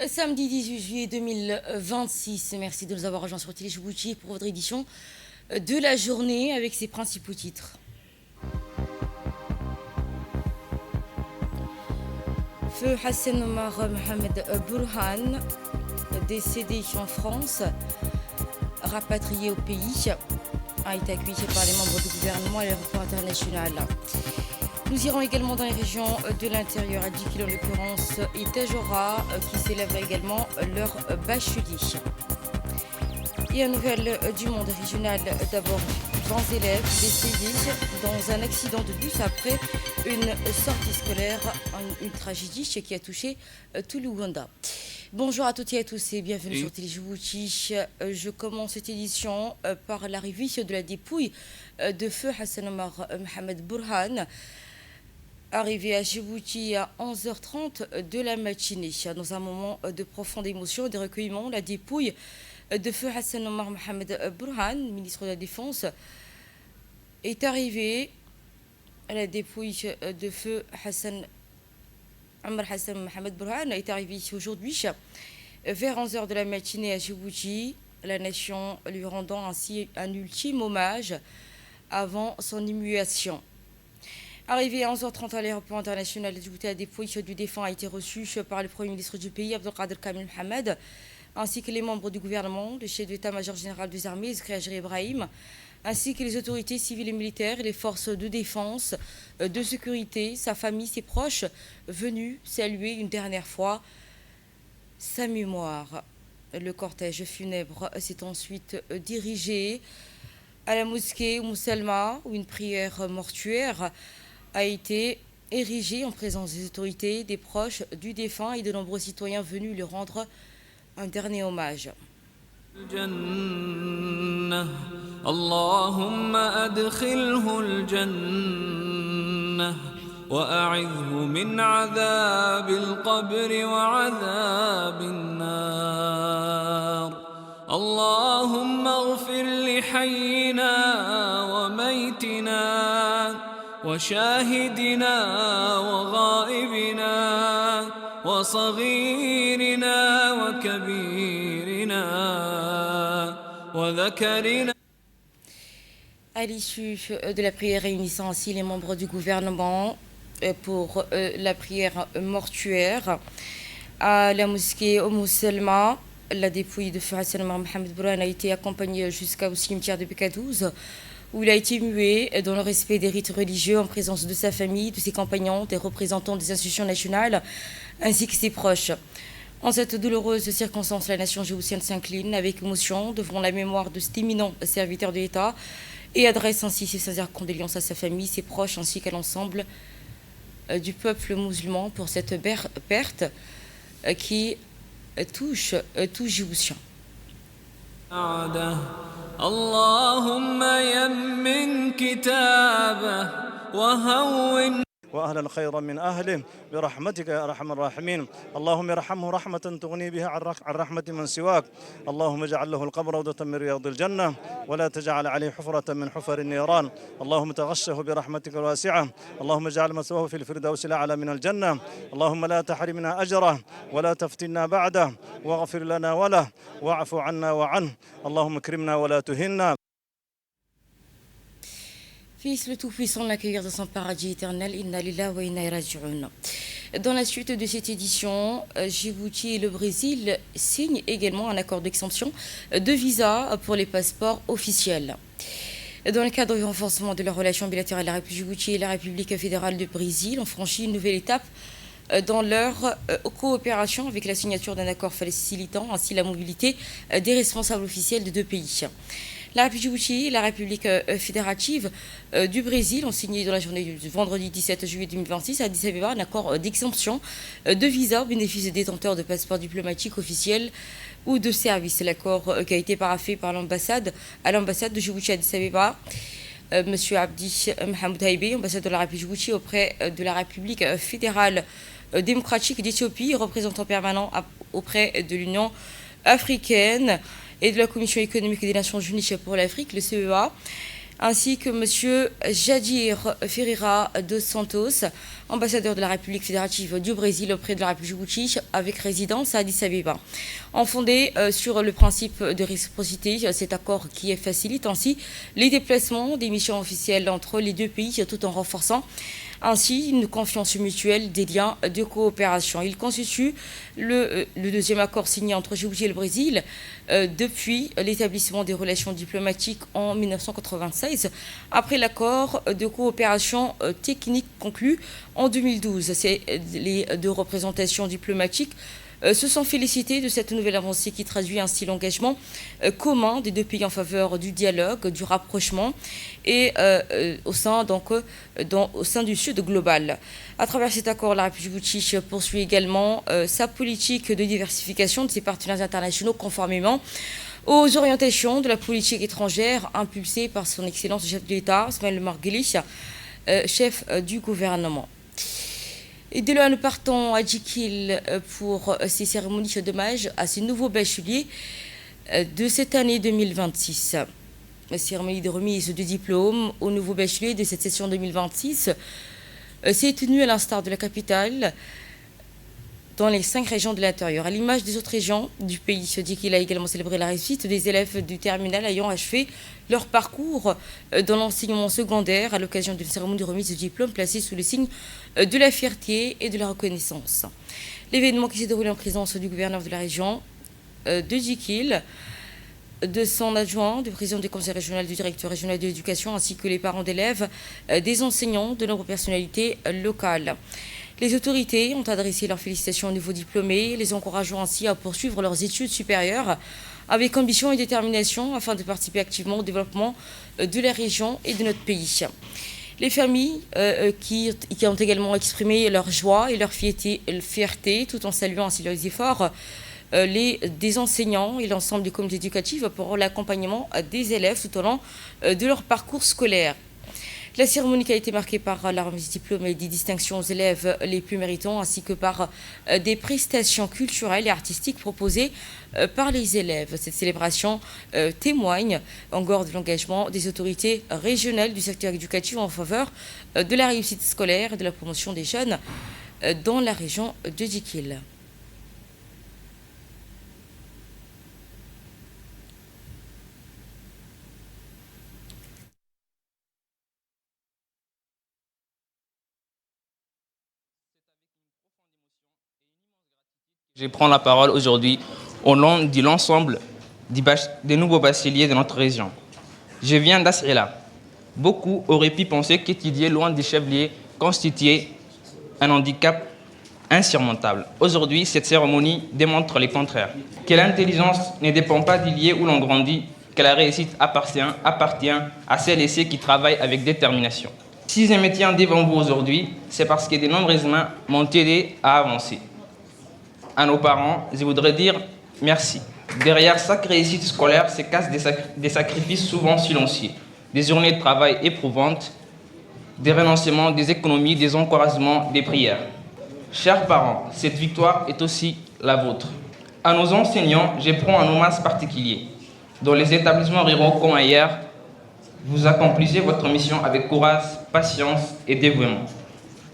Samedi 18 juillet 2026. Merci de nous avoir rejoints sur Télé Djibouti pour votre édition de la journée avec ses principaux titres. Feu Hassan Omar Mohamed Burhan, décédé en France, rapatrié au pays, a été accueilli par les membres du gouvernement à l'aéroport international. Nous irons également dans les régions de l'intérieur, à 10 km en l'occurrence, et Tajora, qui célèbre également leur bachelier. Et à nouvelle du monde régional, d'abord 20 élèves décédés dans un accident de bus après une sortie scolaire, une tragédie qui a touché tout l'Ouganda. Bonjour à toutes et à tous et bienvenue sur Télé Djibouti. Je commence cette édition par l'arrivée de la dépouille de feu Hassan Omar Mohamed Burhan, arrivé à Djibouti à 11h30 de la matinée. Dans un moment de profonde émotion et de recueillement, la dépouille de feu Hassan Omar Mohamed Burhan, ministre de la Défense, est arrivée. La dépouille de feu Omar Hassan Mohamed Burhan est arrivée aujourd'hui vers 11h de la matinée à Djibouti, la nation lui rendant ainsi un ultime hommage avant son inhumation. Arrivé à 11h30 à l'aéroport international de Djibouti, la dépouille du défunt a été reçue par le Premier ministre du pays, Abdelkader Kamil Mohamed, ainsi que les membres du gouvernement, le chef d'état-major général des armées, Zikri Ibrahim, ainsi que les autorités civiles et militaires, les forces de défense, de sécurité, sa famille, ses proches, venus saluer une dernière fois sa mémoire. Le cortège funèbre s'est ensuite dirigé à la mosquée Mousselma, où une prière mortuaire a été érigée en présence des autorités, des proches du défunt et de nombreux citoyens venus lui rendre un dernier hommage. اللهم أدخله الجنة وأعذه من عذاب القبر وعذاب النار اللهم اغفر لحينا وميتنا وشاهدنا وغائبنا وصغيرنا وكبيرنا وذكرنا. À l'issue de la prière réunissant ainsi les membres du gouvernement pour la prière mortuaire à la mosquée Mousselma, la dépouille de feu Hassan Omar Mohamed Burhan a été accompagnée jusqu'au cimetière de Beka-12, où il a été mué dans le respect des rites religieux en présence de sa famille, de ses compagnons, des représentants des institutions nationales, ainsi que ses proches. En cette douloureuse circonstance, la nation djiboutienne s'incline avec émotion devant la mémoire de cet éminent serviteur de l'État et adresse ainsi ses sincères condoléances à sa famille, ses proches, ainsi qu'à l'ensemble du peuple musulman pour cette perte qui touche tout Djiboutien. اللهم يمن كتابه وهون وأهلا خيرا من أهله برحمتك يا أرحم الراحمين. اللهم ارحمه رحمة تغني بها عن رحمة من سواك. اللهم اجعل له القبر روضة من رياض الجنة ولا تجعل عليه حفرة من حفر النيران. اللهم تغشه برحمتك الواسعة. اللهم اجعل مثواه في الفردوس الأعلى من الجنة. اللهم لا تحرمنا أجره ولا تفتنا بعده واغفر لنا وله واعف عنا وعنه. اللهم اكرمنا ولا تهنا. Fils le Tout-Puissant l'accueillir dans son paradis éternel, Inna lillahi wa inna ilayhi raji'un. Dans la suite de cette édition, Djibouti et le Brésil signent également un accord d'exemption de visa pour les passeports officiels. Dans le cadre du renforcement de leurs relations bilatérales, la République Djibouti et la République fédérale du Brésil ont franchi une nouvelle étape dans leur coopération avec la signature d'un accord facilitant ainsi la mobilité des responsables officiels des deux pays. La République Djibouti et la République fédérative du Brésil ont signé dans la journée du vendredi 17 juillet 2026 à Addis Abeba un accord d'exemption de visa au bénéfice des détenteurs de passeports diplomatiques officiels ou de service. L'accord qui a été paraphé par l'ambassade de Djibouti à Addis Abeba. Monsieur Abdi Mohamed Haïbé, ambassadeur de la République Djibouti auprès de la République fédérale démocratique d'Éthiopie, représentant permanent auprès de l'Union africaine et de la Commission économique des Nations Unies pour l'Afrique, le CEA, ainsi que M. Jadir Ferreira dos Santos, ambassadeur de la République fédérative du Brésil auprès de la République Djibouti, avec résidence à Addis Abeba. En fondé sur le principe de réciprocité, cet accord qui facilite ainsi les déplacements des missions officielles entre les deux pays tout en renforçant ainsi une confiance mutuelle, des liens de coopération. Il constitue le deuxième accord signé entre Djibouti et le Brésil depuis l'établissement des relations diplomatiques en 1996, après l'accord de coopération technique conclu en 2012. Les deux représentations diplomatiques se sont félicités de cette nouvelle avancée qui traduit ainsi l'engagement commun des deux pays en faveur du dialogue, du rapprochement et au sein du Sud global. À travers cet accord, la République Djibouti poursuit également sa politique de diversification de ses partenaires internationaux conformément aux orientations de la politique étrangère impulsée par son Excellence le chef de l'État, Ismaël Omar Guelleh, chef du gouvernement. Et dès là, nous partons à Djikil pour ces cérémonies d'hommage à ces nouveaux bacheliers de cette année 2026. La cérémonie de remise de diplôme aux nouveaux bacheliers de cette session 2026 s'est tenue à l'instar de la capitale dans les 5 régions de l'intérieur. À l'image des autres régions du pays, Djikil a également célébré la réussite des élèves du terminal ayant achevé leur parcours dans l'enseignement secondaire à l'occasion d'une cérémonie de remise de diplôme placée sous le signe de la fierté et de la reconnaissance. L'événement qui s'est déroulé en présence du gouverneur de la région de Djikil, de son adjoint, du président du conseil régional, du directeur régional de l'éducation, ainsi que les parents d'élèves, des enseignants, de nombreuses personnalités locales. Les autorités ont adressé leurs félicitations aux nouveaux diplômés, les encourageant ainsi à poursuivre leurs études supérieures avec ambition et détermination afin de participer activement au développement de la région et de notre pays. Les familles qui ont également exprimé leur joie et leur fierté tout en saluant ainsi leurs efforts des enseignants et l'ensemble des comités éducatifs pour l'accompagnement des élèves tout au long de leur parcours scolaire. La cérémonie qui a été marquée par la remise de diplôme et des distinctions aux élèves les plus méritants, ainsi que par des prestations culturelles et artistiques proposées par les élèves. Cette célébration témoigne encore de l'engagement des autorités régionales du secteur éducatif en faveur de la réussite scolaire et de la promotion des jeunes dans la région de Djikil. Je prends la parole aujourd'hui au nom de l'ensemble des nouveaux bacheliers de notre région. Je viens d'Asrila. Beaucoup auraient pu penser qu'étudier loin des chefs-lieux constituait un handicap insurmontable. Aujourd'hui, cette cérémonie démontre le contraire. Que l'intelligence ne dépend pas du lieu où l'on grandit, que la réussite appartient à celles et ceux qui travaillent avec détermination. Si je me tiens devant vous aujourd'hui, c'est parce que de nombreuses mains m'ont aidé à avancer. À nos parents, je voudrais dire merci. Derrière chaque réussite scolaire se cachent des sacrifices souvent silencieux, des journées de travail éprouvantes, des renoncements, des économies, des encouragements, des prières. Chers parents, cette victoire est aussi la vôtre. À nos enseignants, je prends un hommage particulier. Dans les établissements ruraux comme ailleurs, vous accomplissez votre mission avec courage, patience et dévouement.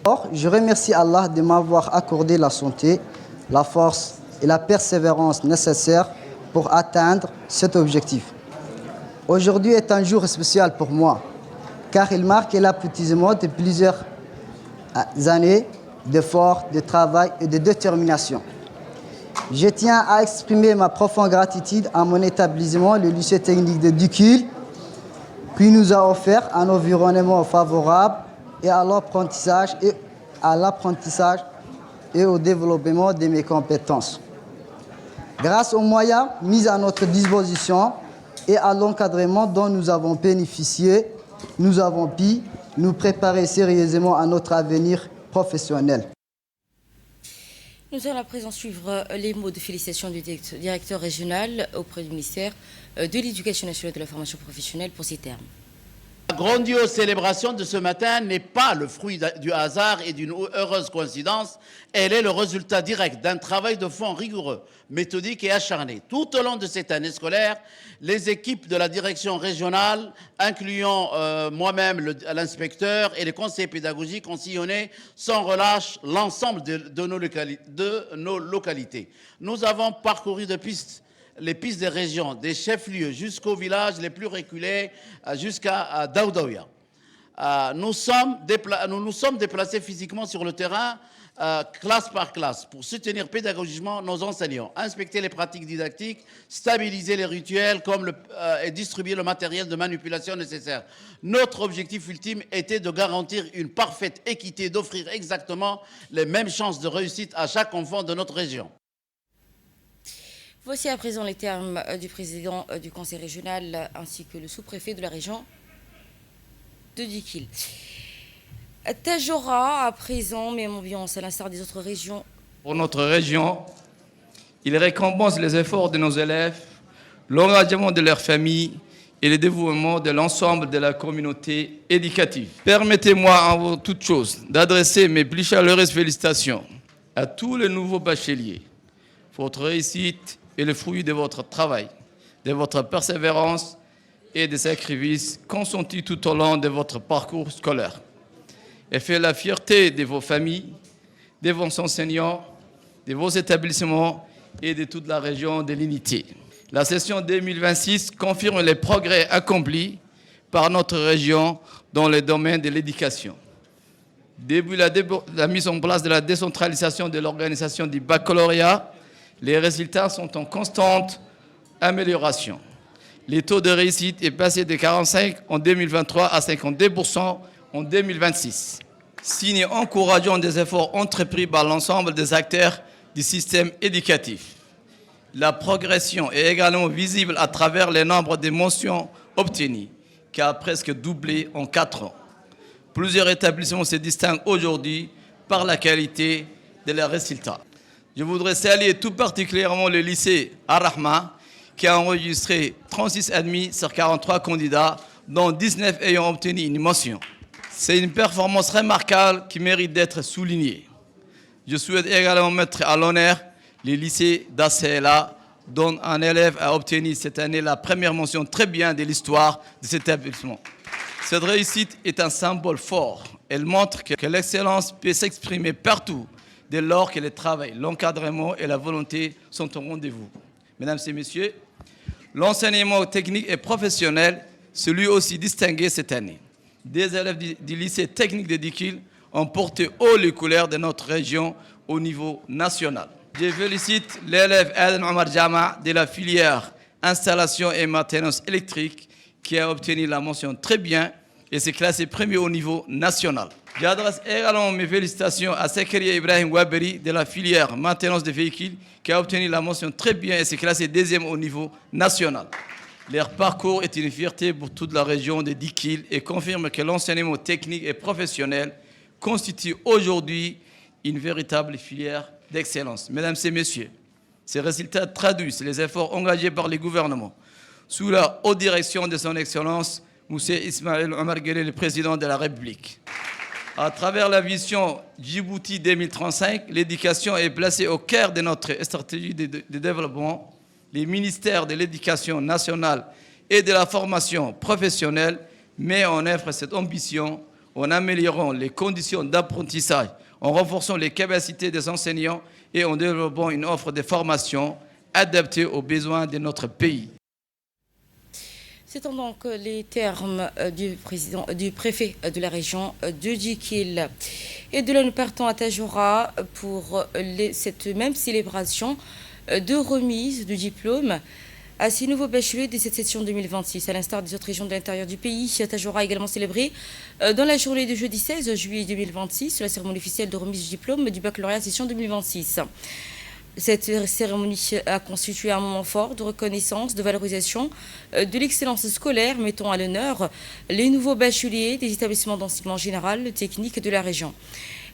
Or, je remercie Allah de m'avoir accordé la santé, la force et la persévérance nécessaires pour atteindre cet objectif. Aujourd'hui est un jour spécial pour moi, car il marque l'aboutissement de plusieurs années d'efforts, de travail et de détermination. Je tiens à exprimer ma profonde gratitude à mon établissement, le lycée technique de Djikil, qui nous a offert un environnement favorable et à l'apprentissage et au développement de mes compétences. Grâce aux moyens mis à notre disposition et à l'encadrement dont nous avons bénéficié, nous avons pu nous préparer sérieusement à notre avenir professionnel. Nous allons à présent suivre les mots de félicitations du directeur régional auprès du ministère de l'Éducation nationale et de la formation professionnelle pour ces termes. La grandiose célébration de ce matin n'est pas le fruit du hasard et d'une heureuse coïncidence. Elle est le résultat direct d'un travail de fond rigoureux, méthodique et acharné. Tout au long de cette année scolaire, les équipes de la direction régionale, incluant moi-même l'inspecteur et les conseillers pédagogiques, ont sillonné sans relâche l'ensemble de nos localités. Nous avons parcouru les pistes des régions, des chefs-lieux jusqu'aux villages les plus reculés, jusqu'à Daoudaouia. Nous nous sommes déplacés physiquement sur le terrain, classe par classe, pour soutenir pédagogiquement nos enseignants, inspecter les pratiques didactiques, stabiliser les rituels et distribuer le matériel de manipulation nécessaire. Notre objectif ultime était de garantir une parfaite équité, d'offrir exactement les mêmes chances de réussite à chaque enfant de notre région. Voici à présent les termes du président du conseil régional ainsi que le sous-préfet de la région de Dikil. Tadjoura, à présent, même ambiance à l'instar des autres régions. Pour notre région, il récompense les efforts de nos élèves, l'engagement de leurs familles et le dévouement de l'ensemble de la communauté éducative. Permettez-moi avant toute chose d'adresser mes plus chaleureuses félicitations à tous les nouveaux bacheliers. Votre réussite est le fruit de votre travail, de votre persévérance et des sacrifices consentis tout au long de votre parcours scolaire. Et fait la fierté de vos familles, de vos enseignants, de vos établissements et de toute la région de l'unité. La session 2026 confirme les progrès accomplis par notre région dans le domaine de l'éducation. Depuis la mise en place de la décentralisation de l'organisation du baccalauréat, les résultats sont en constante amélioration. Le taux de réussite est passé de 45% en 2023 à 52% en 2026. Signe encourageant des efforts entrepris par l'ensemble des acteurs du système éducatif. La progression est également visible à travers le nombre de mentions obtenues, qui a presque doublé en 4 ans. Plusieurs établissements se distinguent aujourd'hui par la qualité de leurs résultats. Je voudrais saluer tout particulièrement le lycée Ar-Rahma, qui a enregistré 36 admis sur 43 candidats, dont 19 ayant obtenu une mention. C'est une performance remarquable qui mérite d'être soulignée. Je souhaite également mettre à l'honneur le lycée d'Asséla, dont un élève a obtenu cette année la première mention très bien de l'histoire de cet établissement. Cette réussite est un symbole fort. Elle montre que l'excellence peut s'exprimer partout, dès lors que le travail, l'encadrement et la volonté sont au rendez-vous. Mesdames et messieurs, l'enseignement technique et professionnel s'est lui aussi distingué cette année. Des élèves du lycée technique de Dikil ont porté haut les couleurs de notre région au niveau national. Je félicite l'élève Aden Omar Jama de la filière installation et maintenance électrique qui a obtenu la mention très bien et s'est classé premier au niveau national. J'adresse également mes félicitations à Zakaria Ibrahim Waberi de la filière maintenance des véhicules qui a obtenu la mention très bien et s'est classé deuxième au niveau national. Leur parcours est une fierté pour toute la région de Dikil et confirme que l'enseignement technique et professionnel constitue aujourd'hui une véritable filière d'excellence. Mesdames et messieurs, ces résultats traduisent les efforts engagés par le gouvernement sous la haute direction de son Excellence Moussa Ismaël Omar Guelleh, le président de la République. À travers la vision Djibouti 2035, l'éducation est placée au cœur de notre stratégie de développement. Les ministères de l'Éducation nationale et de la formation professionnelle mettent en œuvre cette ambition en améliorant les conditions d'apprentissage, en renforçant les capacités des enseignants et en développant une offre de formation adaptée aux besoins de notre pays. C'est donc les termes du préfet de la région de Dikil. Et de là, nous partons à Tadjoura pour cette même célébration de remise du diplôme à 6 nouveaux bacheliers de cette session 2026. À l'instar des autres régions de l'intérieur du pays, Tadjoura a également célébré dans la journée de jeudi 16 juillet 2026 la cérémonie officielle de remise du diplôme du baccalauréat session 2026. Cette cérémonie a constitué un moment fort de reconnaissance, de valorisation de l'excellence scolaire, mettant à l'honneur les nouveaux bacheliers des établissements d'enseignement général, technique de la région.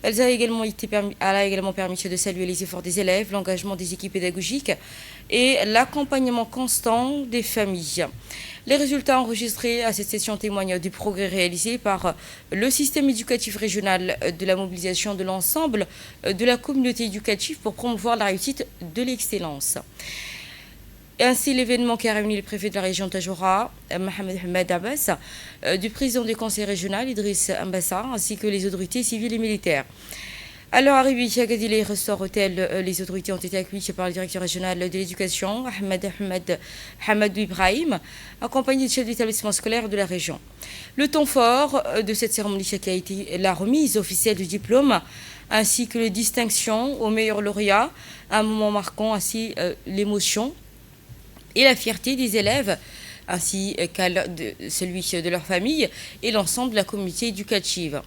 Elle a également permis de saluer les efforts des élèves, l'engagement des équipes pédagogiques et l'accompagnement constant des familles. Les résultats enregistrés à cette session témoignent du progrès réalisé par le système éducatif régional, de la mobilisation de l'ensemble de la communauté éducative pour promouvoir la réussite de l'excellence. Et ainsi, l'événement qui a réuni le préfet de la région Tadjoura, Mohamed Ahmed Abbas, du président du conseil régional, Idriss Ambassa, ainsi que les autorités civiles et militaires. À leur arrivée à Gadili Restaurant Hôtel, les autorités ont été accueillies par le directeur régional de l'éducation, Ahmed Hamadou Ibrahim, accompagné du chef d'établissement scolaire de la région. Le temps fort de cette cérémonie qui a été la remise officielle du diplôme, ainsi que les distinctions aux meilleurs lauréats, un moment marquant ainsi l'émotion et la fierté des élèves, ainsi qu'à celui de leur famille et l'ensemble de la communauté éducative.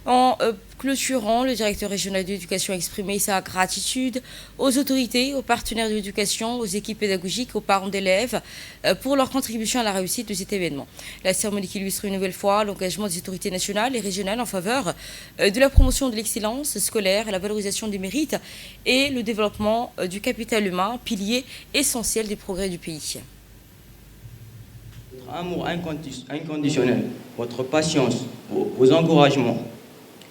En clôturant, le directeur régional de l'éducation a exprimé sa gratitude aux autorités, aux partenaires de l'éducation, aux équipes pédagogiques, aux parents d'élèves pour leur contribution à la réussite de cet événement. La cérémonie qui illustre une nouvelle fois l'engagement des autorités nationales et régionales en faveur de la promotion de l'excellence scolaire, la valorisation des mérites et le développement du capital humain, pilier essentiel des progrès du pays. Votre amour inconditionnel, votre patience, vos encouragements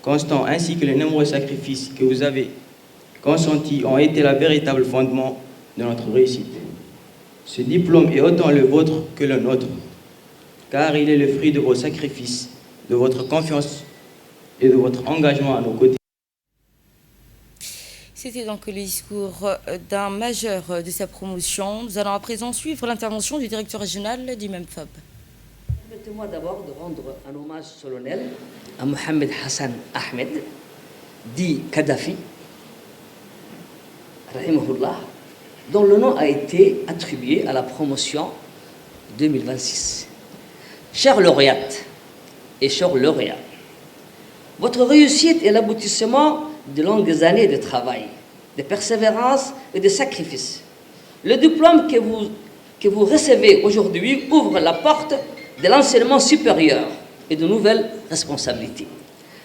constants ainsi que les nombreux sacrifices que vous avez consentis ont été le véritable fondement de notre réussite. Ce diplôme est autant le vôtre que le nôtre, car il est le fruit de vos sacrifices, de votre confiance et de votre engagement à nos côtés. C'était donc le discours d'un majeur de sa promotion. Nous allons à présent suivre l'intervention du directeur régional du MEMFOB. Permettez-moi d'abord de rendre un hommage solennel à Mohamed Hassan Ahmed, dit Kadhafi, rahimahullah, dont le nom a été attribué à la promotion 2026. Chers lauréates et chers lauréats, votre réussite est l'aboutissement de longues années de travail, de persévérance et de sacrifice. Le diplôme que vous recevez aujourd'hui ouvre la porte de l'enseignement supérieur et de nouvelles responsabilités.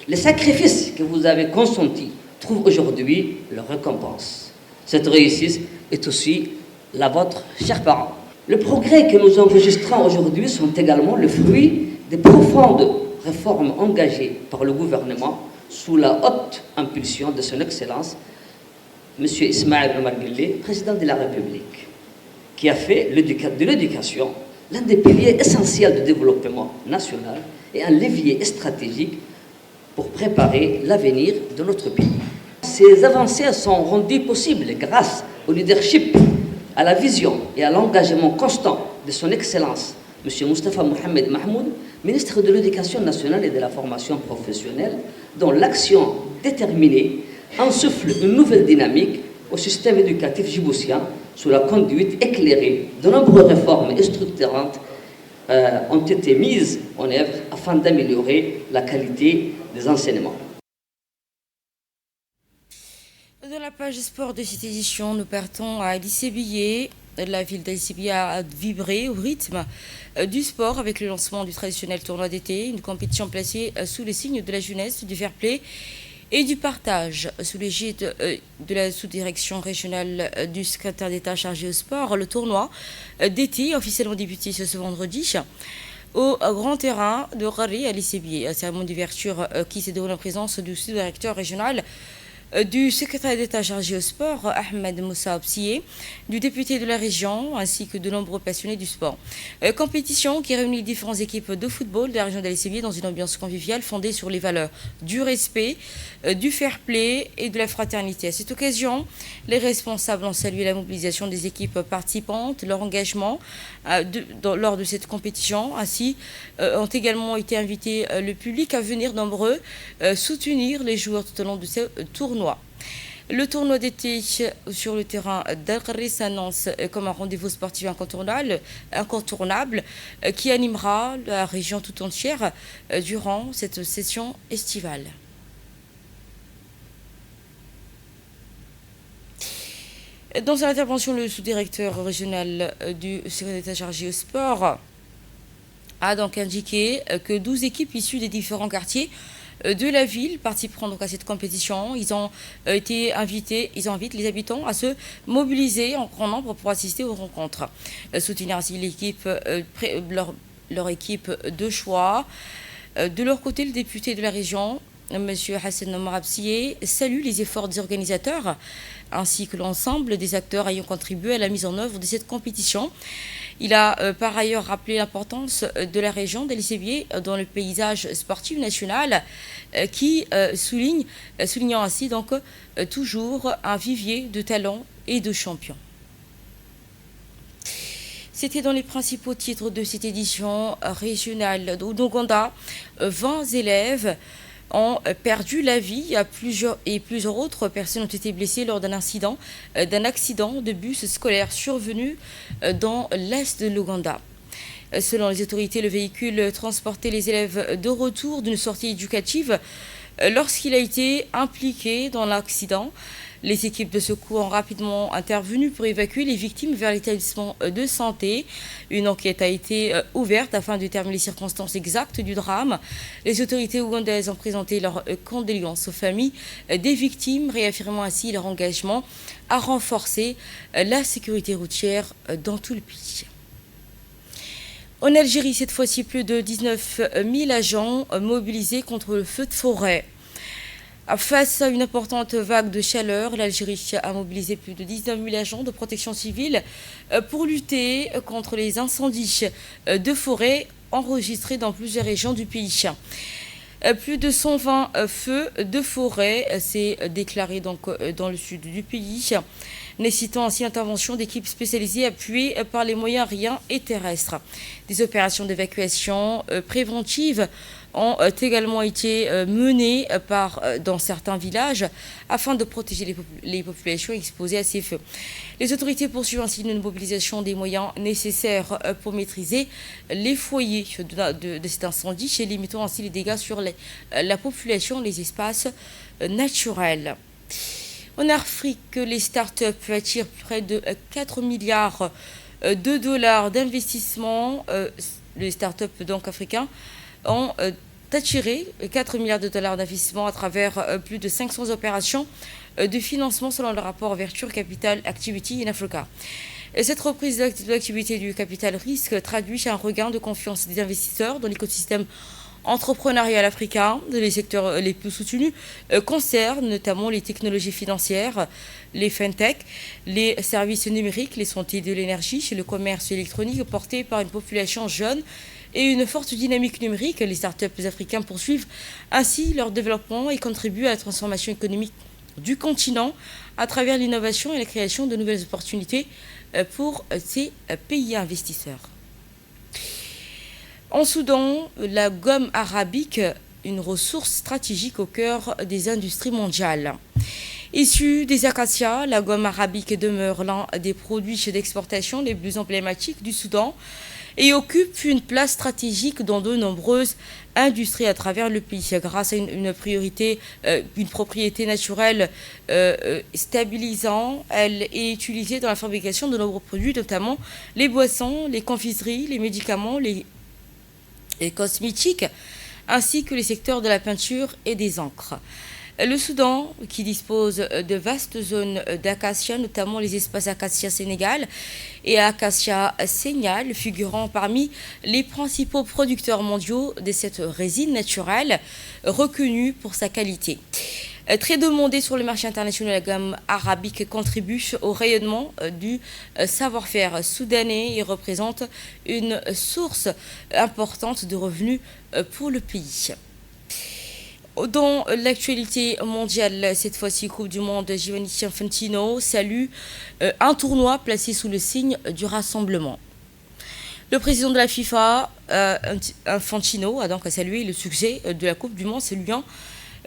Les sacrifices que vous avez consentis trouvent aujourd'hui leur récompense. Cette réussite est aussi la vôtre, chers parents. Les progrès que nous enregistrons aujourd'hui sont également le fruit des profondes réformes engagées par le gouvernement sous la haute impulsion de son Excellence, M. Ismaël Omar Guelleh, président de la République, qui a fait de l'éducation l'un des piliers essentiels du développement national et un levier stratégique pour préparer l'avenir de notre pays. Ces avancées sont rendues possibles grâce au leadership, à la vision et à l'engagement constant de son Excellence, M. Moustapha Mohamed Mahmoud, ministre de l'Éducation nationale et de la formation professionnelle, dont l'action déterminée insuffle une nouvelle dynamique au système éducatif djiboutien sous la conduite éclairée. De nombreuses réformes structurantes ont été mises en œuvre afin d'améliorer la qualité des enseignements. Dans la page sport de cette édition, nous partons à Ely-Sébillier. La ville d'Ely-Sébillier a vibré au rythme du sport avec le lancement du traditionnel tournoi d'été, une compétition placée sous les signes de la jeunesse, du fair play et du partage. Sous l'égide de la sous-direction régionale du secrétaire d'État chargé au sport, le tournoi d'été a officiellement débuté ce vendredi au grand terrain de Rari à Ely-Sébillier. La cérémonie d'ouverture qui s'est déroulée en présence du sous-directeur régional du secrétaire d'État chargé au sport, Ahmed Moussa Absiye, du député de la région, ainsi que de nombreux passionnés du sport. Compétition qui réunit différentes équipes de football de la région d'Ely-Sébillier dans une ambiance conviviale fondée sur les valeurs du respect, du fair play et de la fraternité. À cette occasion, les responsables ont salué la mobilisation des équipes participantes, leur engagement lors de cette compétition. Ainsi, ont également été invités le public à venir nombreux soutenir les joueurs tout au long de ce tournoi. Le tournoi d'été sur le terrain d'Al-Qarri s'annonce comme un rendez-vous sportif incontournable qui animera la région tout entière durant cette session estivale. Dans son intervention, le sous-directeur régional du secrétaire d'État chargé au sport a donc indiqué que 12 équipes issues des différents quartiers de la ville participeront donc à cette compétition. Ils invitent les habitants à se mobiliser en grand nombre pour assister aux rencontres. Soutenir ainsi l'équipe, leur équipe de choix. De leur côté, le député de la région, M. Hassan Omar Absiye, salue les efforts des organisateurs ainsi que l'ensemble des acteurs ayant contribué à la mise en œuvre de cette compétition. Il a par ailleurs rappelé l'importance de la région d'El-Sevier dans le paysage sportif national soulignant ainsi donc toujours un vivier de talents et de champions. C'était dans les principaux titres de cette édition régionale d'Ouganda. 20 élèves ont perdu la vie plusieurs autres personnes ont été blessées lors d'un accident de bus scolaire survenu dans l'est de l'Ouganda. Selon les autorités, le véhicule transportait les élèves de retour d'une sortie éducative lorsqu'il a été impliqué dans l'accident. Les équipes de secours ont rapidement intervenu pour évacuer les victimes vers l'établissement de santé. Une enquête a été ouverte afin de déterminer les circonstances exactes du drame. Les autorités ougandaises ont présenté leurs condoléances aux familles des victimes, réaffirmant ainsi leur engagement à renforcer la sécurité routière dans tout le pays. En Algérie, cette fois-ci, plus de 19 000 agents mobilisés contre le feu de forêt. Face à une importante vague de chaleur, l'Algérie a mobilisé plus de 19 000 agents de protection civile pour lutter contre les incendies de forêt enregistrés dans plusieurs régions du pays. Plus de 120 feux de forêt s'est déclaré donc dans le sud du pays, nécessitant ainsi l'intervention d'équipes spécialisées appuyées par les moyens aériens et terrestres. Des opérations d'évacuation préventives ont également été menées dans certains villages afin de protéger les populations exposées à ces feux. Les autorités poursuivent ainsi une mobilisation des moyens nécessaires pour maîtriser les foyers de cet incendie et limitant ainsi les dégâts sur la population, les espaces naturels. En Afrique, les startups attirent près de 4 milliards de dollars d'investissement. Les startups donc africains ont attiré 4 milliards de dollars d'investissement à travers plus de 500 opérations de financement selon le rapport Venture Capital Activity in Africa. Cette reprise de l'activité du capital risque traduit un regain de confiance des investisseurs dans l'écosystème entrepreneurial africain. Les secteurs les plus soutenus concernent notamment les technologies financières, les fintech, les services numériques, les santé de l'énergie, le commerce électronique porté par une population jeune et une forte dynamique numérique. Les startups africains poursuivent ainsi leur développement et contribuent à la transformation économique du continent à travers l'innovation et la création de nouvelles opportunités pour ces pays investisseurs. En Soudan, la gomme arabique, une ressource stratégique au cœur des industries mondiales. Issue des acacias, la gomme arabique demeure l'un des produits d'exportation les plus emblématiques du Soudan et occupe une place stratégique dans de nombreuses industries à travers le pays. Grâce à une propriété naturelle stabilisante, elle est utilisée dans la fabrication de nombreux produits, notamment les boissons, les confiseries, les médicaments, les cosmétiques, ainsi que les secteurs de la peinture et des encres. Le Soudan, qui dispose de vastes zones d'acacia, notamment les espaces Acacia Sénégal et Acacia Sénial, figurant parmi les principaux producteurs mondiaux de cette résine naturelle, reconnue pour sa qualité. Très demandée sur le marché international, la gamme arabique contribue au rayonnement du savoir-faire soudanais et représente une source importante de revenus pour le pays. Dans l'actualité mondiale, cette fois-ci, Coupe du Monde, Gianni Infantino salue un tournoi placé sous le signe du rassemblement. Le président de la FIFA, Infantino, a donc salué le succès de la Coupe du Monde, saluant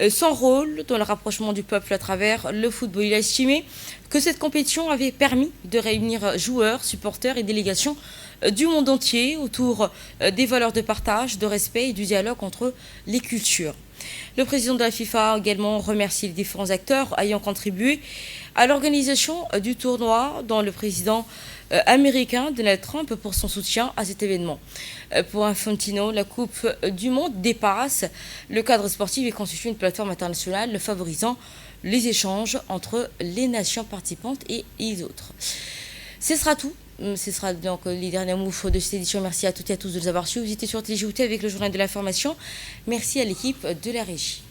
son rôle dans le rapprochement du peuple à travers le football. Il a estimé que cette compétition avait permis de réunir joueurs, supporters et délégations du monde entier autour des valeurs de partage, de respect et du dialogue entre les cultures. Le président de la FIFA a également remercié les différents acteurs ayant contribué à l'organisation du tournoi, dont le président américain Donald Trump pour son soutien à cet événement. Pour Infantino, la Coupe du Monde dépasse le cadre sportif et constitue une plateforme internationale favorisant les échanges entre les nations participantes et les autres. Ce sera tout. Ce sera donc les derniers mots de cette édition. Merci à toutes et à tous de nous avoir suivis. Vous étiez sur TGOT avec le journal de l'information. Merci à l'équipe de la régie.